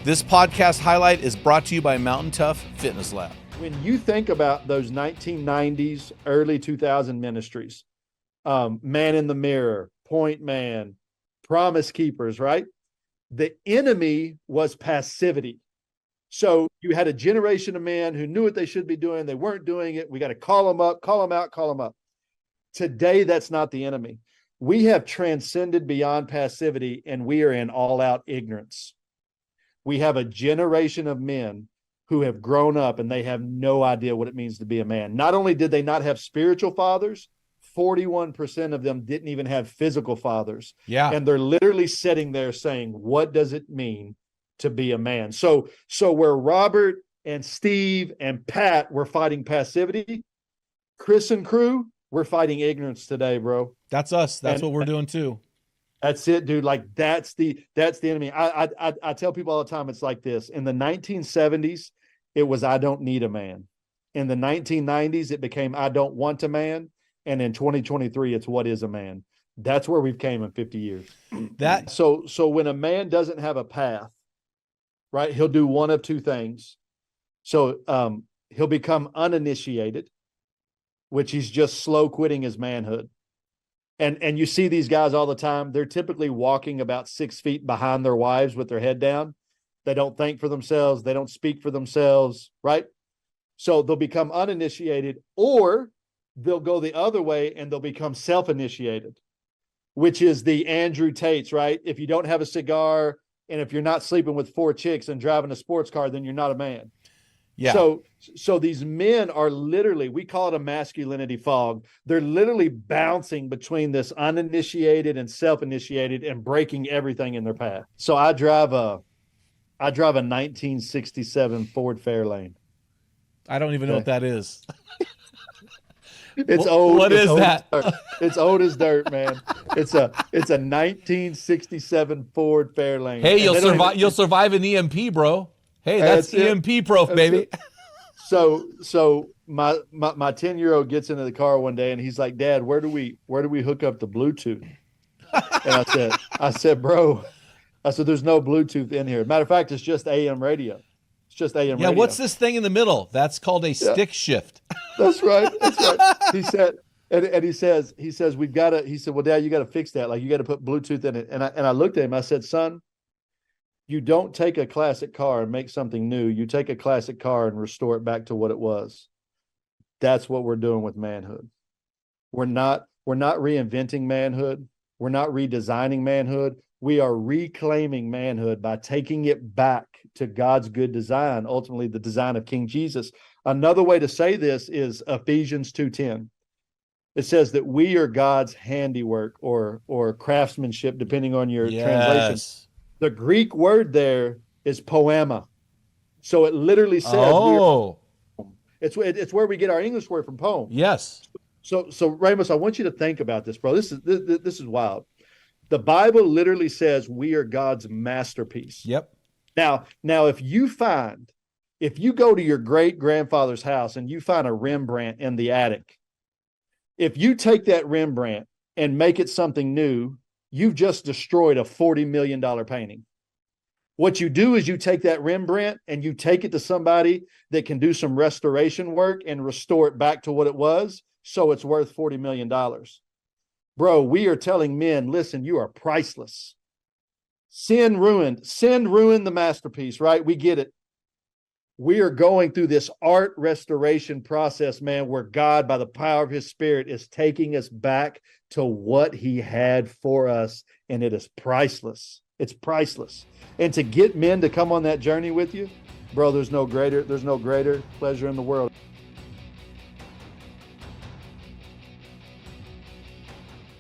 This podcast highlight is brought to you by Mountain Tough Fitness Lab. When you think about those 1990s, early 2000 ministries, Man in the Mirror, Point Man, Promise Keepers, right? The enemy was passivity. So you had a generation of men who knew what they should be doing. They weren't doing it. We got to call them up, call them out, call them up. Today, that's not the enemy. We have transcended beyond passivity, and we are in all-out ignorance. We have a generation of men who have grown up and they have no idea what it means to be a man. Not only did they not have spiritual fathers, 41% of them didn't even have physical fathers. Yeah. And they're literally sitting there saying, what does it mean to be a man? So where Robert and Steve and Pat were fighting passivity, Chris and crew, we're fighting ignorance today, bro. That's us. That's what we're doing too. That's it, dude. Like that's the enemy. I tell people all the time, it's like this. In the 1970s, it was, I don't need a man. In the 1990s, it became, I don't want a man. And in 2023, it's what is a man. That's where we've came in 50 years. So when a man doesn't have a path, right, he'll do one of two things. So he'll become uninitiated, which he's just slow quitting his manhood. And you see these guys all the time. They're typically walking about 6 feet behind their wives with their head down. They don't think for themselves. They don't speak for themselves, right? So they'll become uninitiated, or they'll go the other way and they'll become self-initiated, which is the Andrew Tates, right? If you don't have a cigar and if you're not sleeping with 4 chicks and driving a sports car, then you're not a man. Yeah. So these men are literally, we call it a masculinity fog. They're literally bouncing between this uninitiated and self-initiated and breaking everything in their path. So I drive a 1967 Ford Fairlane. I don't even know what that is. It's old. What is that? It's old as dirt, man. It's a 1967 Ford Fairlane. Hey, you'll survive an EMP, bro. Hey, that's EMP proof, baby. So my 10-year-old gets into the car one day and he's like, Dad, where do we hook up the Bluetooth? And I said, bro, there's no Bluetooth in here. Matter of fact, it's just AM radio. It's just AM radio. Yeah, what's this thing in the middle? That's called a stick shift. That's right. He said, and he says, we've got to, he said, well, Dad, you got to fix that. Like, you got to put Bluetooth in it. And I looked at him, I said, son, you don't take a classic car and make something new. You take a classic car and restore it back to what it was. That's what we're doing with manhood. We're not reinventing manhood. We're not redesigning manhood. We are reclaiming manhood by taking it back to God's good design, ultimately the design of King Jesus. Another way to say this is Ephesians 2:10. It says that we are God's handiwork or craftsmanship, depending on your translation. The Greek word there is poema. So it literally says, it's where we get our English word from poem. Yes. So Ramos, I want you to think about this, bro. This is wild. The Bible literally says we are God's masterpiece. Yep. Now, if you go to your great grandfather's house and you find a Rembrandt in the attic, if you take that Rembrandt and make it something new, you've just destroyed a $40 million painting. What you do is you take that Rembrandt and you take it to somebody that can do some restoration work and restore it back to what it was, so it's worth $40 million. Bro, we are telling men, listen, you are priceless. Sin ruined the masterpiece, right? We get it. We are going through this art restoration process, man, where God, by the power of his Spirit, is taking us back to what he had for us, and it is priceless. It's priceless. And to get men to come on that journey with you, bro, there's no greater pleasure in the world.